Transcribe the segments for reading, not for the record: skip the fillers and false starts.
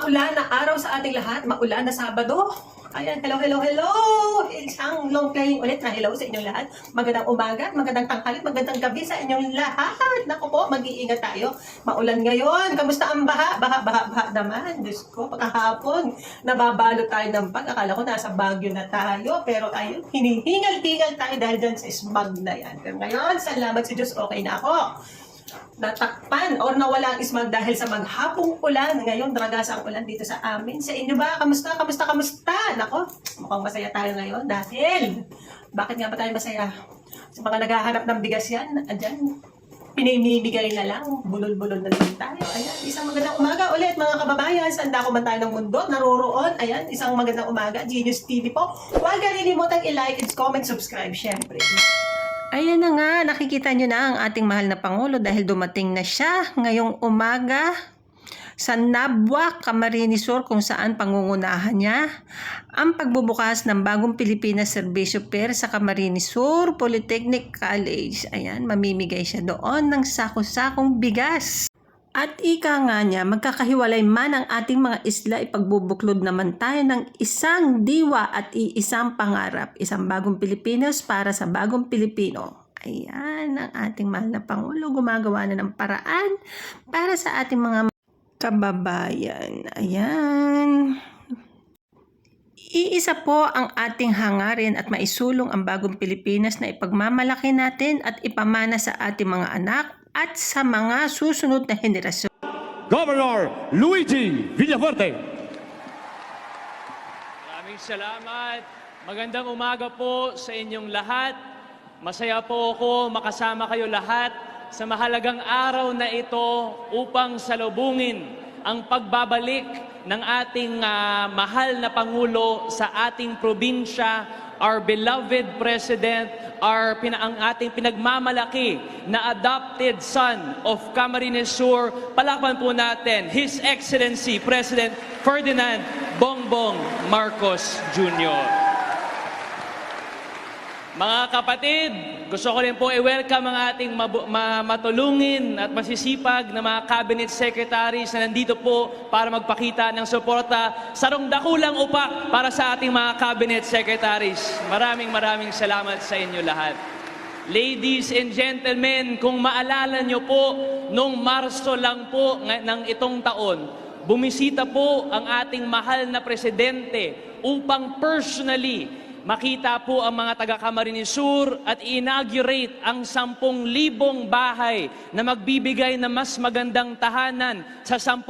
maulan na araw sa ating lahat, maulan na Sabado. Ayan, hello, hello, hello! Isang long playing ulit na hello sa inyong lahat. Magandang umaga, magandang tanghali, magandang gabi sa inyong lahat. Naku po, mag-iingat tayo. Maulan ngayon. Kamusta ang baha? Baha naman. Diyos ko, pagkahapon, nababalo tayo ng pag. Akala ko nasa Baguio na tayo. Pero ayun, hinihingal-hingal tayo dahil dyan sa smog na yan. Pero ngayon, salamat sa Diyos, okay na ako. Natakpan or nawala ang smog dahil sa maghapong ulan. Ngayon, dragas ang ulan dito sa amin. Sa inyo ba? Kamusta? Nako, mukhang masaya tayo ngayon dahil bakit nga ba tayo masaya? Sa mga naghahanap ng bigas yan, andyan, pinimibigay na lang, bulol-bulol na lang tayo. Ayan, isang magandang umaga ulit mga kababayan. Saan dako man tayo ng mundo, naroroon. Ayan, isang magandang umaga, Genius TV po. Huwag kalilimutang i-like, comment, subscribe, syempre. Ayan na nga, nakikita nyo na ang ating mahal na Pangulo dahil dumating na siya ngayong umaga sa Nabwa, Camarines Sur, kung saan pangungunahan niya ang pagbubukas ng bagong Pilipinas Serbisyo Fair sa Camarines Sur Polytechnic College. Ayan, mamimigay siya doon ng sako-sakong bigas. At ika nga niya, magkakahiwalay man ang ating mga isla, ipagbubuklod naman tayo ng isang diwa at iisang pangarap, isang bagong Pilipinas para sa bagong Pilipino. Ayan, ang ating mahal na Pangulo, gumagawa na ng paraan para sa ating mga kababayan. Ayan. Iisa po ang ating hangarin at maisulong ang bagong Pilipinas na ipagmamalaki natin at ipamana sa ating mga anak at sa mga susunod na henerasyon. Governor Luigi Villafuerte. Maraming salamat. Magandang umaga po sa inyong lahat. Masaya po ako makasama kayo lahat sa mahalagang araw na ito upang salubungin ang pagbabalik ng ating mahal na Pangulo sa ating probinsya, our beloved President, ang ating pinagmamalaki na adopted son of Camarines Sur. Palakpan po natin, His Excellency President Ferdinand Bongbong Marcos Jr. Mga kapatid, gusto ko rin po i-welcome ang ating matulungin at masisipag na mga cabinet secretaries na nandito po para magpakita ng suporta sa dakulang upak para sa ating mga cabinet secretaries. Maraming salamat sa inyo lahat. Ladies and gentlemen, kung maalala nyo po, noong Marso lang po ng itong taon, bumisita po ang ating mahal na presidente upang personally makita po ang mga taga-Camarines Sur at inaugurate ang 10,000 bahay na magbibigay ng mas magandang tahanan sa 10,000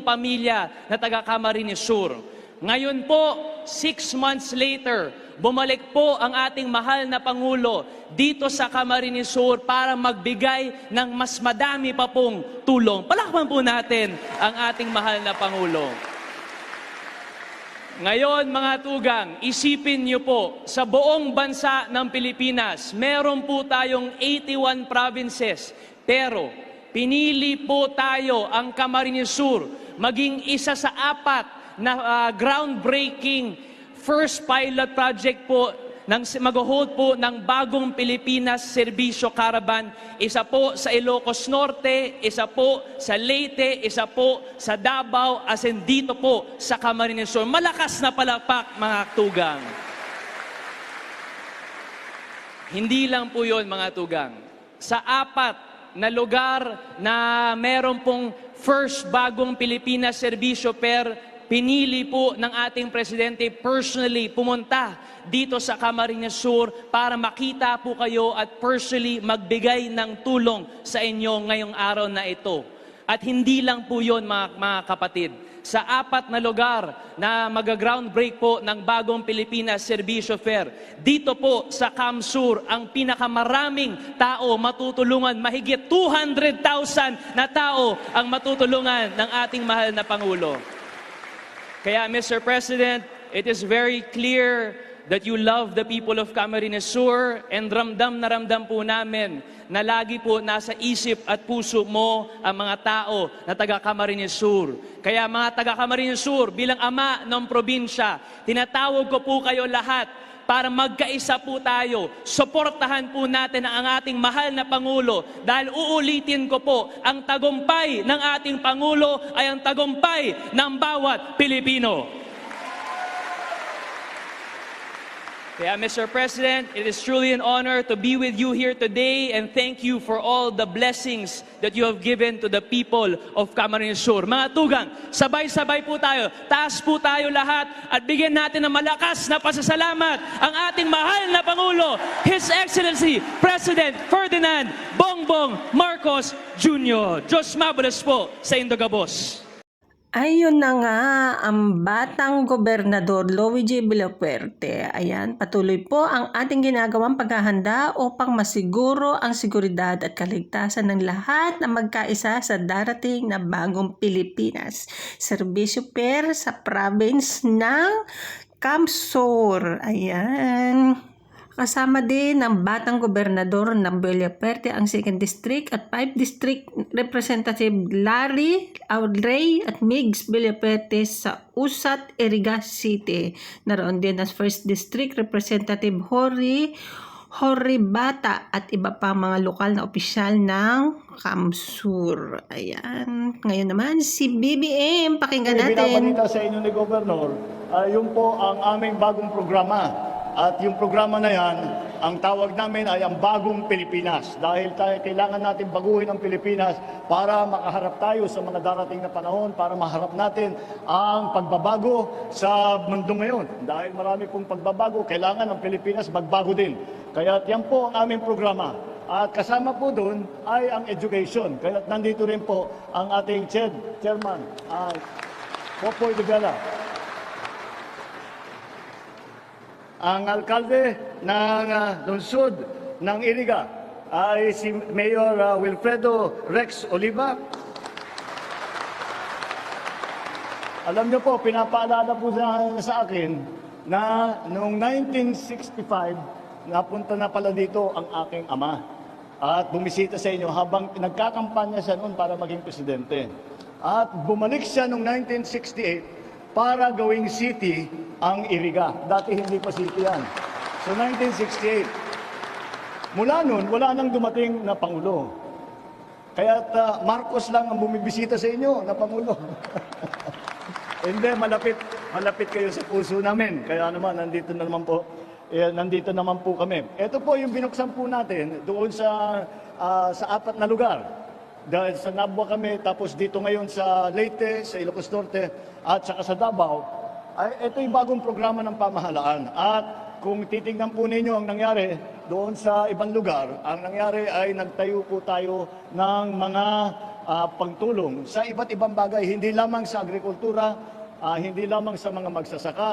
pamilya na taga-Camarines Sur. Ngayon po, 6 months later, bumalik po ang ating mahal na Pangulo dito sa Camarines Sur para magbigay ng mas madami pa pong tulong. Palakpan po natin ang ating mahal na Pangulo. Ngayon mga tugang, isipin niyo po, sa buong bansa ng Pilipinas, meron po tayong 81 provinces, pero pinili po tayo ang Camarines Sur maging isa sa 4 na groundbreaking first pilot project po mag-hold po ng bagong Pilipinas Serbisyo Caravan. Isa po sa Ilocos Norte, isa po sa Leyte, isa po sa Davao, as in dito po sa Camarines Sur. Malakas na palakpak mga tugang. Hindi lang po yun mga tugang. Sa 4 na lugar na meron pong first bagong Pilipinas Serbisyo Fair, pinili po ng ating presidente personally pumunta dito sa Camarines Sur para makita po kayo at personally magbigay ng tulong sa inyo ngayong araw na ito. At hindi lang po yun mga kapatid. Sa 4 na lugar na mag-groundbreak po ng bagong Pilipinas Serbisyo Fair, dito po sa Camsur, ang pinakamaraming tao matutulungan, mahigit 200,000 na tao ang matutulungan ng ating mahal na Pangulo. Kaya, Mr. President, it is very clear that you love the people of Camarines Sur and ramdam na ramdam po namin na lagi po nasa isip at puso mo ang mga tao na taga-Camarines Sur. Kaya mga taga-Camarines Sur, bilang ama ng probinsya, tinatawag ko po kayo lahat para magkaisa po tayo. Suportahan po natin ang ating mahal na Pangulo dahil uulitin ko po, ang tagumpay ng ating Pangulo ay ang tagumpay ng bawat Pilipino. Kaya Mr. President, it is truly an honor to be with you here today and thank you for all the blessings that you have given to the people of Camarines Sur. Mga tugang, sabay-sabay po tayo, taas po tayo lahat at bigyan natin ng malakas na pasasalamat ang ating mahal na Pangulo, His Excellency President Ferdinand Bongbong Marcos Jr. Diyos mabulas po sa Indogabos. Ayun na nga, ang batang gobernador Luigi Villafuerte. Ayan, patuloy po ang ating ginagawang paghahanda upang masiguro ang seguridad at kaligtasan ng lahat na magkaisa sa darating na bagong Pilipinas. Serbisyo per sa province ng Camsor. Ayan. Kasama din ng batang gobernador ng Villafuerte ang 2nd District at 5 District Representative Larry Ray at Migs Villafuerte sa Usat, Iriga City. Naroon din ang 1st District Representative Jorge Bata at iba pa mga lokal na opisyal ng Camsur. Ayan. Ngayon naman si BBM. Pakinggan natin. Binabalita sa inyo ni Governor, yun po ang aming bagong programa. At yung programa na yan, ang tawag namin ay ang Bagong Pilipinas. Dahil kailangan natin baguhin ang Pilipinas para makaharap tayo sa mga darating na panahon, para maharap natin ang pagbabago sa mundo ngayon. Dahil marami pong pagbabago, kailangan ang Pilipinas magbago din. Kaya yan po ang aming programa. At kasama po doon ay ang education. Kaya nandito rin po ang ating chairman, Popoy de Gala. Ang alkalde ng lungsod ng Iriga ay si Mayor Wilfredo Rex Oliva. Alam niyo po, pinapaalala po sa akin na noong 1965, napunta na pala dito ang aking ama at bumisita sa inyo habang nagkakampanya siya noon para maging presidente. At bumalik siya noong 1968 para gawing city ang Iriga. Dati hindi pa city yan. So 1968. Mula noon, wala nang dumating na Pangulo. Kaya Marcos lang ang bumibisita sa inyo na Pangulo. Hindi, malapit kayo sa puso namin. Kaya naman, nandito naman po kami. Ito po yung binuksan po natin doon sa 4 na lugar. Dahil sa Nabua kami, tapos dito ngayon sa Leyte, sa Ilocos Norte, at saka sa Davao, ay ito yung bagong programa ng pamahalaan. At kung titingnan po ninyo ang nangyari doon sa ibang lugar, ang nangyari ay nagtayo po tayo ng mga pagtulong sa iba't ibang bagay, hindi lamang sa agrikultura, hindi lamang sa mga magsasaka,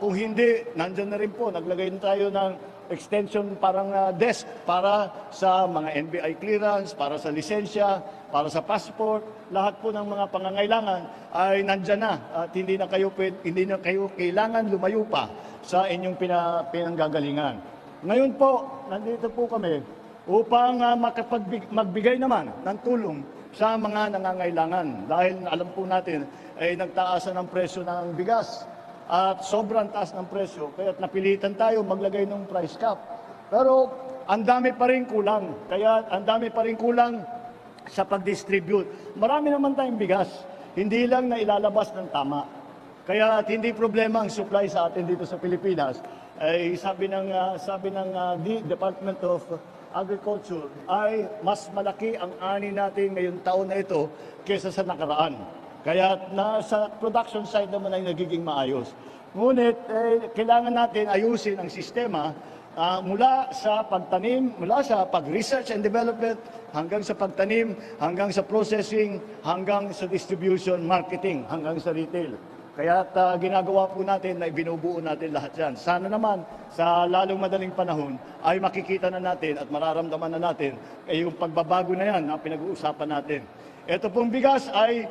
kung hindi, nandyan na rin po, naglagay na tayo ng extension parang desk para sa mga NBI clearance, para sa lisensya, para sa passport, lahat po ng mga pangangailangan ay nandyan na at hindi na kayo kailangan lumayo pa sa inyong pinanggagalingan. Ngayon po, nandito po kami upang magbigay naman ng tulong sa mga nangangailangan dahil alam po natin ay nagtaasan ng presyo ng bigas. At sobrang taas ng presyo, kaya napilitan tayo maglagay ng price cap. Pero ang dami pa rin kulang, kaya ang dami pa rin kulang sa pag-distribute. Marami naman tayong bigas, hindi lang na ilalabas ng tama. Kaya hindi problema ang supply sa atin dito sa Pilipinas. Ay sabi ng Department of Agriculture ay mas malaki ang ani natin ngayong taon na ito kaysa sa nakaraan. Kaya sa production side naman ay nagiging maayos. Ngunit kailangan natin ayusin ang sistema mula sa pagtanim, mula sa pag-research and development, hanggang sa pagtanim, hanggang sa processing, hanggang sa distribution, marketing, hanggang sa retail. Kaya ginagawa po natin na ibinubuo natin lahat yan. Sana naman sa lalong madaling panahon ay makikita na natin at mararamdaman na natin yung pagbabago na yan na pinag-uusapan natin. Ito pong bigas ay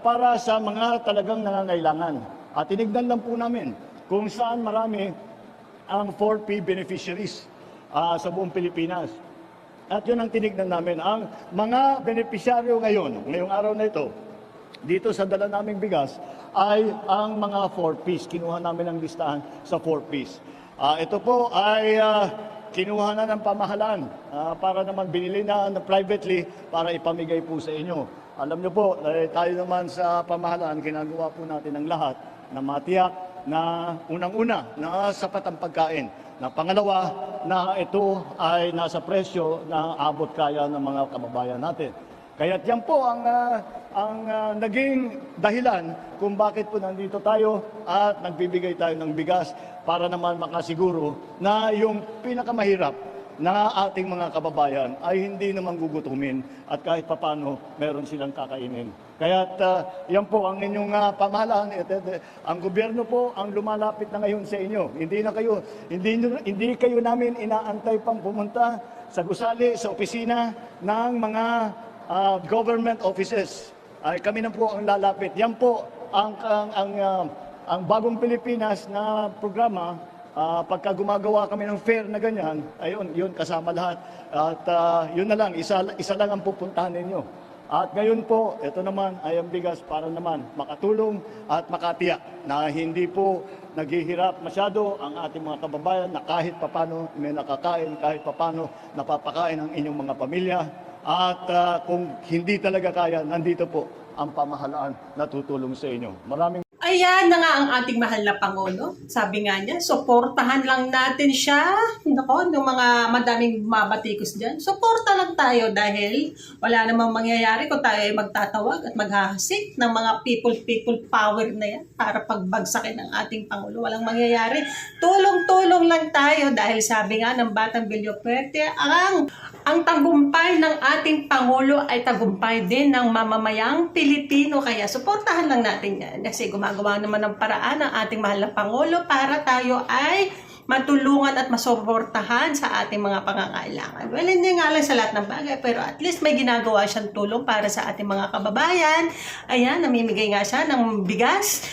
para sa mga talagang nangangailangan. At tinignan lang po namin kung saan marami ang 4P beneficiaries sa buong Pilipinas. At yun ang tinignan namin. Ang mga beneficiaryo ngayong araw na ito, dito sa dala naming bigas, ay ang mga 4Ps. Kinuha namin ang listahan sa 4Ps. Ito po ay kinuha na ng pamahalaan para naman binili na privately para ipamigay po sa inyo. Alam niyo po, tayo naman sa pamahalaan, ginagawa po natin ang lahat na matiyak na unang-una na sapat ang pagkain. Na pangalawa, na ito ay nasa presyo na abot kaya ng mga kababayan natin. Kaya't yan po ang naging dahilan kung bakit po nandito tayo at nagbibigay tayo ng bigas para naman makasiguro na yung pinakamahirap na ating mga kababayan ay hindi naman gugutumin at kahit papano meron silang kakainin. Kaya't yan po ang inyong pamahalaan. Ang gobyerno po ang lumalapit na ngayon sa inyo. Hindi kayo namin inaantay pang pumunta sa gusali, sa opisina ng mga government offices. Ay kami na po ang lalapit. Yan po ang Bagong Pilipinas na programa. Pagka gumagawa kami ng fair na ganyan, ayun, yun kasama lahat. At yun na lang, isa lang ang pupuntahan ninyo. At ngayon po, ito naman ay ang bigas para naman makatulong at makatiyak na hindi po naghihirap masyado ang ating mga kababayan na kahit papano may nakakain, kahit papano napapakain ang inyong mga pamilya. At kung hindi talaga kaya, nandito po ang pamahalaan na tutulong sa inyo. Maraming Ayan na nga ang ating mahal na Pangulo. Sabi nga niya, suportahan lang natin siya. Nako, yung mga madaming mabatikos dyan. Suporta lang tayo dahil wala namang mangyayari kung tayo ay magtatawag at maghahasik ng mga people power na yan para pagbagsakin ng ating Pangulo. Walang mangyayari. Tulong-tulong lang tayo dahil sabi nga ng Batang Villafuerte, ang tagumpay ng ating Pangulo ay tagumpay din ng mamamayang Pilipino. Kaya suportahan lang natin yan. Kasi gumagawa naman ng paraan ng ating mahal na Pangulo para tayo ay matulungan at masuportahan sa ating mga pangangailangan. Well, hindi nga lang sa lahat ng bagay, pero at least may ginagawa siyang tulong para sa ating mga kababayan. Ayan, namimigay nga siya ng bigas.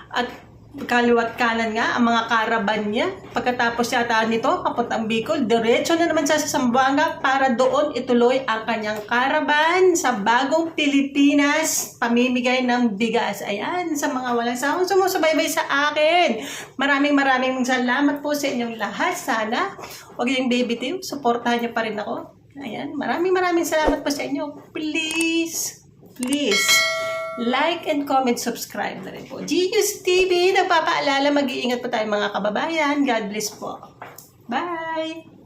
At kaliwat kanan nga ang mga karaban niya. Pagkatapos yata nito, papuntang Bicol, diretso na naman sa Zamboanga para doon ituloy ang kanyang karaban sa Bagong Pilipinas, pamimigay ng bigas. Ayan, sa mga walang sawang sumusubaybay sa akin. Maraming salamat po sa inyong lahat. Sana huwag yung baby team, supportahan niyo pa rin ako. Ayan, maraming salamat po sa inyo. Please, like and comment, subscribe na rin po. Genius TV, nagpapaalala, mag-iingat po tayo mga kababayan. God bless po. Bye!